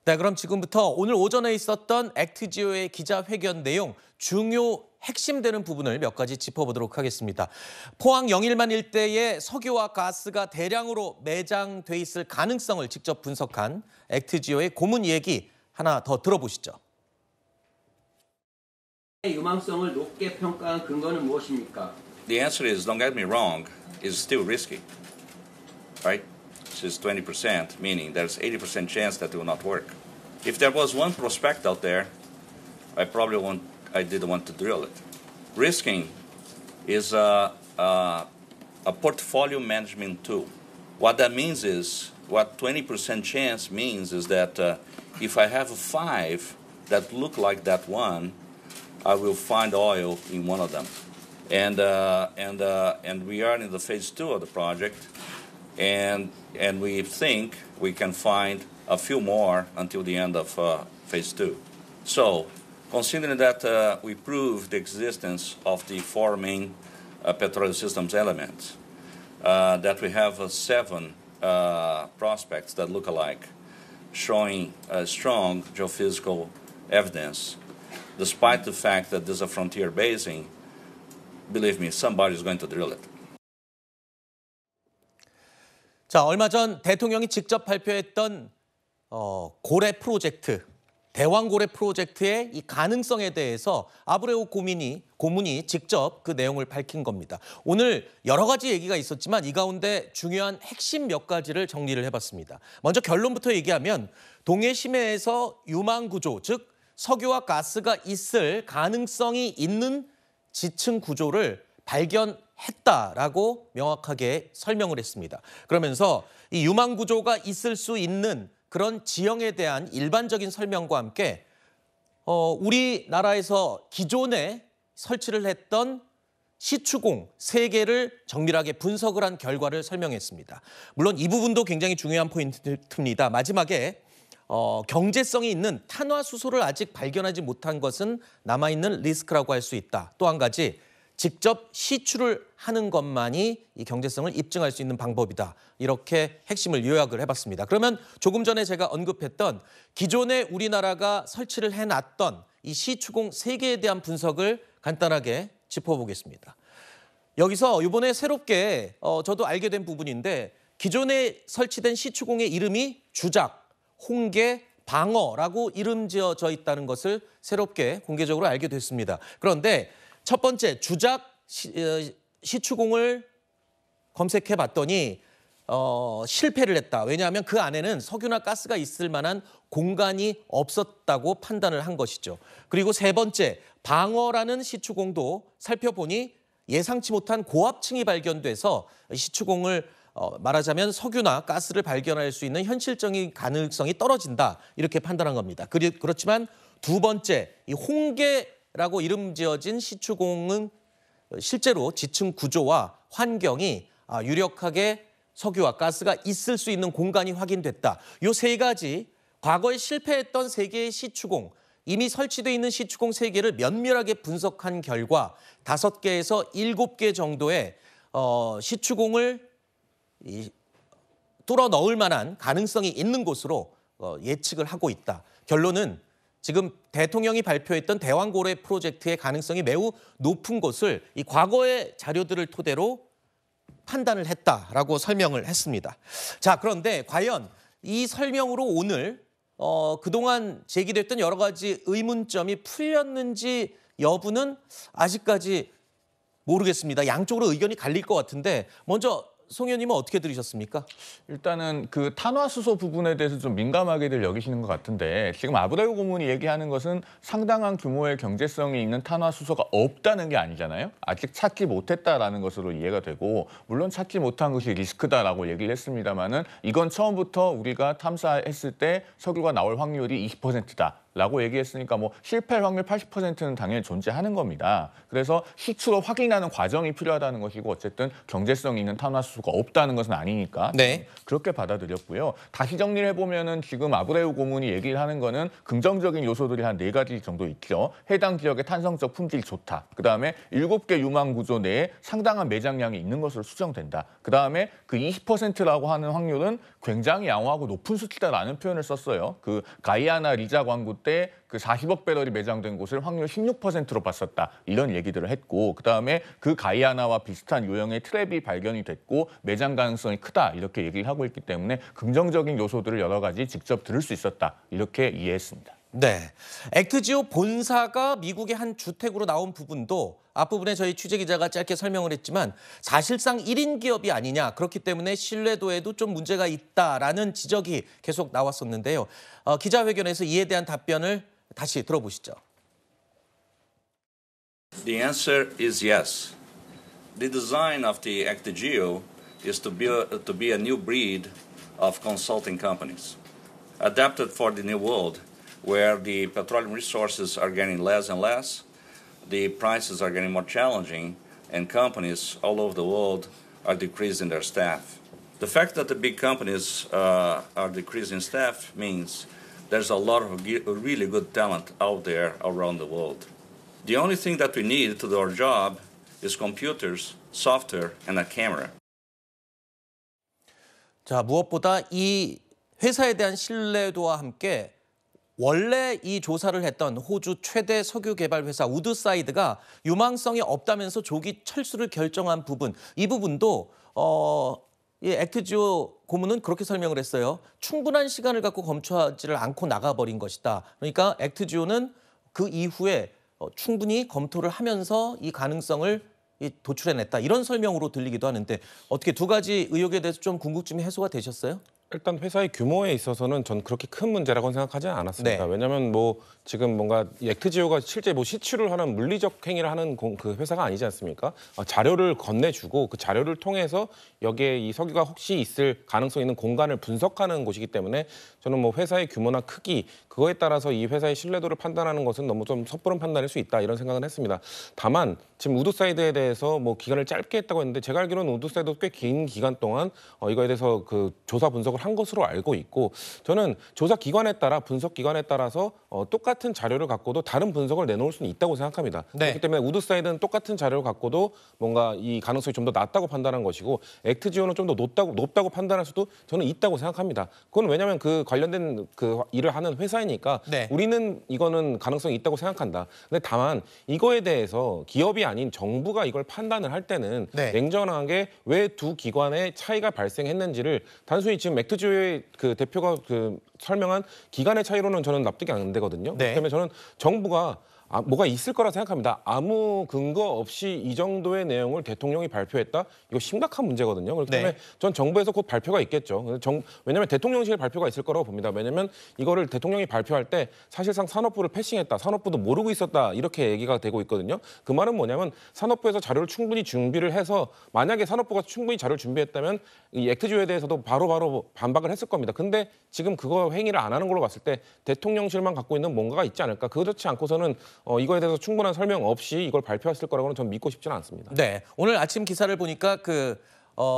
네, 그럼 지금부터 오늘 오전에 있었던 액트지오의 기자회견 내용 중요 핵심되는 부분을 몇 가지 짚어보도록 하겠습니다. 포항 영일만 일대에 석유와 가스가 대량으로 매장돼 있을 가능성을 직접 분석한 액트지오의 고문 얘기 하나 더 들어보시죠. 유망성을 높게 평가한 근거는 무엇입니까? The answer is, don't get me wrong, is still risky, right? It's just 20%, meaning there's 80% chance that it will not work. If there was one prospect out there, I didn't want to drill it. Risking is a portfolio management tool. What that means is, what 20% chance means is that if I have 5 that look like that one, I will find oil in one of them. And we are in the phase 2 of the project, and we think we can find a few more until the end of phase 2. So, considering that we proved the existence of the 4 main petroleum systems elements, that we have 7 prospects that look alike, showing strong geophysical evidence, despite the fact that this is a frontier basin, believe me, somebody's going to drill it. 자, 얼마 전 대통령이 직접 발표했던 고래 프로젝트, 대왕고래 프로젝트의 이 가능성에 대해서 아브레오 고문이 직접 그 내용을 밝힌 겁니다. 오늘 여러 가지 얘기가 있었지만 이 가운데 중요한 핵심 몇 가지를 정리를 해봤습니다. 먼저 결론부터 얘기하면 동해 심해에서 유망 구조, 즉 석유와 가스가 있을 가능성이 있는 지층 구조를 발견했다라고 명확하게 설명을 했습니다. 그러면서 이 유망 구조가 있을 수 있는 그런 지형에 대한 일반적인 설명과 함께 우리나라에서 기존에 설치를 했던 시추공 3개를 정밀하게 분석을 한 결과를 설명했습니다. 물론 이 부분도 굉장히 중요한 포인트입니다. 마지막에 경제성이 있는 탄화수소를 아직 발견하지 못한 것은 남아있는 리스크라고 할 수 있다. 또 한 가지, 직접 시추를 하는 것만이 이 경제성을 입증할 수 있는 방법이다. 이렇게 핵심을 요약을 해봤습니다. 그러면 조금 전에 제가 언급했던 기존에 우리나라가 설치를 해놨던 이 시추공 3개에 대한 분석을 간단하게 짚어보겠습니다. 여기서 이번에 새롭게 저도 알게 된 부분인데 기존에 설치된 시추공의 이름이 주작, 홍게, 방어라고 이름 지어져 있다는 것을 새롭게 공개적으로 알게 됐습니다. 그런데 첫 번째, 주작 시추공을 검색해 봤더니 실패를 했다. 왜냐하면 그 안에는 석유나 가스가 있을 만한 공간이 없었다고 판단을 한 것이죠. 그리고 세 번째, 방어라는 시추공도 살펴보니 예상치 못한 고압층이 발견돼서 시추공을 말하자면 석유나 가스를 발견할 수 있는 현실적인 가능성이 떨어진다. 이렇게 판단한 겁니다. 그렇지만 두 번째, 이 홍게라고 이름 지어진 시추공은 실제로 지층 구조와 환경이 유력하게 석유와 가스가 있을 수 있는 공간이 확인됐다. 이 3가지, 과거에 실패했던 3개의 시추공, 이미 설치되어 있는 시추공 3개를 면밀하게 분석한 결과 5개에서 7개 정도의 시추공을 뚫어 넣을 만한 가능성이 있는 곳으로 예측을 하고 있다. 결론은 지금 대통령이 발표했던 대왕고래 프로젝트의 가능성이 매우 높은 것을 이 과거의 자료들을 토대로 판단을 했다라고 설명을 했습니다. 자, 그런데 과연 이 설명으로 오늘 그동안 제기됐던 여러 가지 의문점이 풀렸는지 여부는 아직까지 모르겠습니다. 양쪽으로 의견이 갈릴 것 같은데 먼저 송 의원님은 어떻게 들으셨습니까? 일단은 그 탄화수소 부분에 대해서 좀 민감하게들 여기시는 것 같은데 지금 아브레오 고문이 얘기하는 것은 상당한 규모의 경제성이 있는 탄화수소가 없다는 게 아니잖아요. 아직 찾지 못했다라는 것으로 이해가 되고 물론 찾지 못한 것이 리스크다라고 얘기를 했습니다마는 이건 처음부터 우리가 탐사했을 때 석유가 나올 확률이 20%다. 라고 얘기했으니까 뭐 실패할 확률 80%는 당연히 존재하는 겁니다. 그래서 시추로 확인하는 과정이 필요하다는 것이고 어쨌든 경제성 있는 탄화수소가 없다는 것은 아니니까 네. 그렇게 받아들였고요. 다시 정리를 해보면은 지금 아브레우 고문이 얘기를 하는 거는 긍정적인 요소들이 한 4가지 정도 있죠. 해당 지역의 탄성적 품질이 좋다. 그다음에 7개 유망 구조 내에 상당한 매장량이 있는 것으로 수정된다. 그다음에 그 20%라고 하는 확률은 굉장히 양호하고 높은 수치다라는 표현을 썼어요. 그 가이아나 리자 광구 때 그 40억 배럴이 매장된 곳을 확률 16%로 봤었다. 이런 얘기들을 했고 그다음에 그 가이아나와 비슷한 유형의 트랩이 발견이 됐고 매장 가능성이 크다. 이렇게 얘기를 하고 있기 때문에 긍정적인 요소들을 여러 가지 직접 들을 수 있었다. 이렇게 이해했습니다. 네, 액트지오 본사가 미국의 한 주택으로 나온 부분도 앞부분에 저희 취재기자가 짧게 설명을 했지만 사실상 1인 기업이 아니냐, 그렇기 때문에 신뢰도에도 좀 문제가 있다라는 지적이 계속 나왔었는데요. 기자회견에서 이에 대한 답변을 다시 들어보시죠. The answer is yes. The design of the Actigeo is to be a new breed of consulting companies, adapted for the new world, where the petroleum resources are getting less and less, the prices are getting more challenging, and companies all over the world are decreasing their staff. The fact that the big companies are decreasing staff means there's a lot of really good talent out there around the world. The only thing that we need to do our job is computers, software, and a camera. 자, 무엇보다 이 회사에 대한 신뢰도와 함께 원래 이 조사를 했던 호주 최대 석유 개발 회사 우드사이드가 유망성이 없다면서 조기 철수를 결정한 부분, 이 부분도 이 액트지오 고문은 그렇게 설명을 했어요. 충분한 시간을 갖고 검토하지를 않고 나가버린 것이다. 그러니까 액트지오는 그 이후에 충분히 검토를 하면서 이 가능성을 도출해냈다. 이런 설명으로 들리기도 하는데 어떻게 두 가지 의혹에 대해서 좀 궁금증이 해소가 되셨어요? 일단 회사의 규모에 있어서는 전 그렇게 큰 문제라고는 생각하지 않았습니다. 네. 왜냐하면 뭐 지금 뭔가 액트지오가 실제 뭐 시추를 하는 물리적 행위를 하는 그 회사가 아니지 않습니까? 자료를 건네주고 그 자료를 통해서 여기에 이 석유가 혹시 있을 가능성 있는 공간을 분석하는 곳이기 때문에 저는 뭐 회사의 규모나 크기 그거에 따라서 이 회사의 신뢰도를 판단하는 것은 너무 좀 섣부른 판단일 수 있다 이런 생각은 했습니다. 다만 지금 우드사이드에 대해서 뭐 기간을 짧게 했다고 했는데 제가 알기로는 우드사이드도 꽤 긴 기간 동안 이거에 대해서 그 조사 분석을 한 것으로 알고 있고 저는 조사 기관에 따라 분석 기관에 따라서 똑같은 자료를 갖고도 다른 분석을 내놓을 수는 있다고 생각합니다. 네. 그렇기 때문에 우드사이드는 똑같은 자료를 갖고도 뭔가 이 가능성이 좀 더 낮다고 판단한 것이고 액트지오는 좀 더 높다고 판단할 수도 저는 있다고 생각합니다. 그건 왜냐하면 그 관련된 그 일을 하는 회사이니까 네. 우리는 이거는 가능성이 있다고 생각한다. 근데 다만 이거에 대해서 기업이 아닌 정부가 이걸 판단을 할 때는 네. 냉정하게 왜 두 기관의 차이가 발생했는지를 단순히 지금 액트지오의 그 대표가 그 설명한 기간의 차이로는 저는 납득이 안 되거든요. 네. 그렇기 때문에 저는 정부가 뭐가 있을 거라 생각합니다. 아무 근거 없이 이 정도의 내용을 대통령이 발표했다? 이거 심각한 문제거든요. 그렇기 때문에 네. 전 정부에서 곧 발표가 있겠죠. 왜냐하면 대통령실 발표가 있을 거라고 봅니다. 왜냐하면 이거를 대통령이 발표할 때 사실상 산업부를 패싱했다. 산업부도 모르고 있었다. 이렇게 얘기가 되고 있거든요. 그 말은 뭐냐면 산업부에서 자료를 충분히 준비를 해서 만약에 산업부가 충분히 자료를 준비했다면 이 액트지오에 대해서도 바로바로 반박을 했을 겁니다. 근데 지금 그거 행위를 안 하는 걸로 봤을 때 대통령실만 갖고 있는 뭔가가 있지 않을까. 그렇지 않고서는 이거에 대해서 충분한 설명 없이 이걸 발표했을 거라고는 전 믿고 싶지는 않습니다. 네, 오늘 아침 기사를 보니까 그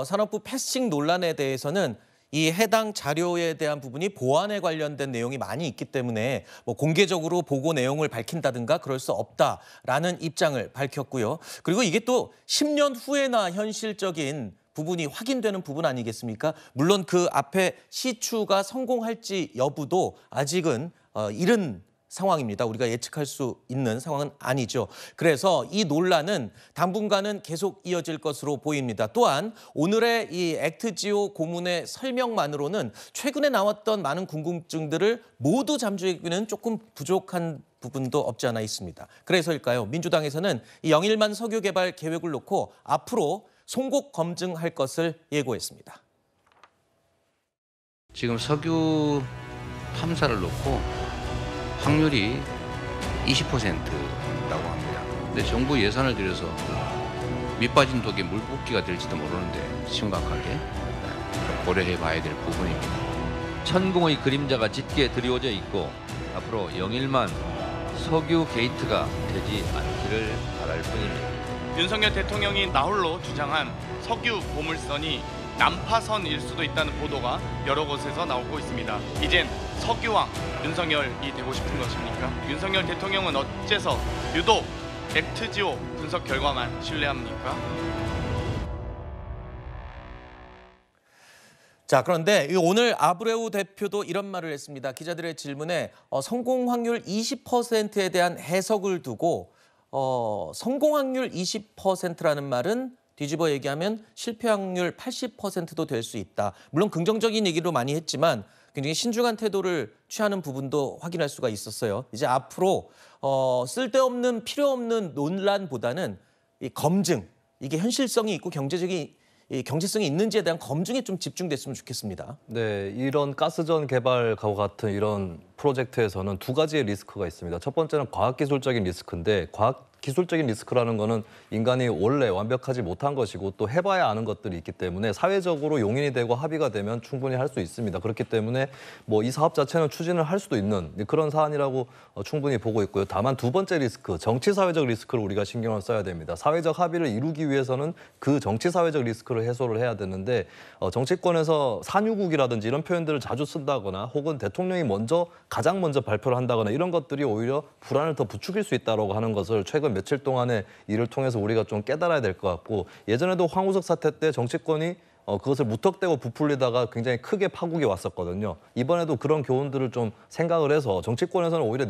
산업부 패싱 논란에 대해서는 이 해당 자료에 대한 부분이 보안에 관련된 내용이 많이 있기 때문에 뭐 공개적으로 보고 내용을 밝힌다든가 그럴 수 없다라는 입장을 밝혔고요. 그리고 이게 또 10년 후에나 현실적인 부분이 확인되는 부분 아니겠습니까? 물론 그 앞에 시추가 성공할지 여부도 아직은 이른 상황입니다. 우리가 예측할 수 있는 상황은 아니죠. 그래서 이 논란은 당분간은 계속 이어질 것으로 보입니다. 또한 오늘의 이 액트지오 고문의 설명만으로는 최근에 나왔던 많은 궁금증들을 모두 잠재우기는 조금 부족한 부분도 없지 않아 있습니다. 그래서일까요? 민주당에서는 이 영일만 석유 개발 계획을 놓고 앞으로 송곡 검증할 것을 예고했습니다. 지금 석유 탐사를 놓고 확률이 20%라고 합니다. 근데 정부 예산을 들여서 밑빠진 독에 물붓기가 될지도 모르는데 심각하게 고려해 봐야 될 부분입니다. 천공의 그림자가 짙게 드리워져 있고 앞으로 영일만 석유 게이트가 되지 않기를 바랄 뿐입니다. 윤석열 대통령이 나홀로 주장한 석유 보물선이 난파선일 수도 있다는 보도가 여러 곳에서 나오고 있습니다. 이젠 석유왕 윤석열이 되고 싶은 것입니까? 윤석열 대통령은 어째서 유독 액트지오 분석 결과만 신뢰합니까? 자, 그런데 오늘 아브레우 대표도 이런 말을 했습니다. 기자들의 질문에 성공 확률 20%에 대한 해석을 두고 성공 확률 20%라는 말은 뒤집어 얘기하면 실패 확률 80%도 될 수 있다. 물론 긍정적인 얘기로 많이 했지만 굉장히 신중한 태도를 취하는 부분도 확인할 수가 있었어요. 이제 앞으로 쓸데없는 필요 없는 논란보다는 이 검증, 이게 현실성이 있고 경제성이 있는지에 대한 검증에 좀 집중됐으면 좋겠습니다. 네, 이런 가스전 개발과 같은 이런 프로젝트에서는 두 가지의 리스크가 있습니다. 첫 번째는 과학기술적인 리스크인데 기술적인 리스크라는 거는 인간이 원래 완벽하지 못한 것이고 또 해봐야 아는 것들이 있기 때문에 사회적으로 용인이 되고 합의가 되면 충분히 할 수 있습니다. 그렇기 때문에 뭐 이 사업 자체는 추진을 할 수도 있는 그런 사안이라고 충분히 보고 있고요. 다만 두 번째 리스크, 정치사회적 리스크를 우리가 신경을 써야 됩니다. 사회적 합의를 이루기 위해서는 그 정치사회적 리스크를 해소를 해야 되는데 정치권에서 산유국이라든지 이런 표현들을 자주 쓴다거나 혹은 대통령이 가장 먼저 발표를 한다거나 이런 것들이 오히려 불안을 더 부추길 수 있다고 하는 것을 최근 며칠 동안의 일을 통해서 우리가 좀 깨달아야 될 것 같고 예전에도 황우석 사태 때 정치권이 그것을 무턱대고 부풀리다가 굉장히 크게 파국이 왔었거든요. 이번에도 그런 교훈들을 좀 생각을 해서 정치권에서는 오히려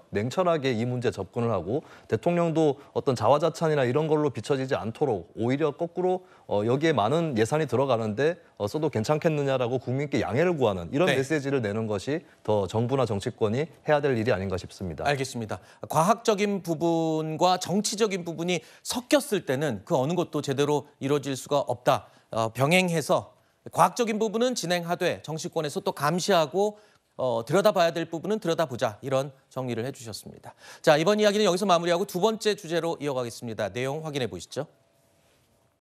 냉철하게 이 문제에 접근을 하고 대통령도 어떤 자화자찬이나 이런 걸로 비춰지지 않도록 오히려 거꾸로 여기에 많은 예산이 들어가는데 써도 괜찮겠느냐라고 국민께 양해를 구하는 이런 메시지를 내는 것이 더 정부나 정치권이 해야 될 일이 아닌가 싶습니다. 알겠습니다. 과학적인 부분과 정치적인 부분이 섞였을 때는 그 어느 것도 제대로 이루어질 수가 없다. 병행해서 과학적인 부분은 진행하되 정치권에서 또 감시하고 들여다봐야 될 부분은 들여다보자 이런 정리를 해주셨습니다. 자, 이번 이야기는 여기서 마무리하고 두 번째 주제로 이어가겠습니다. 내용 확인해 보시죠.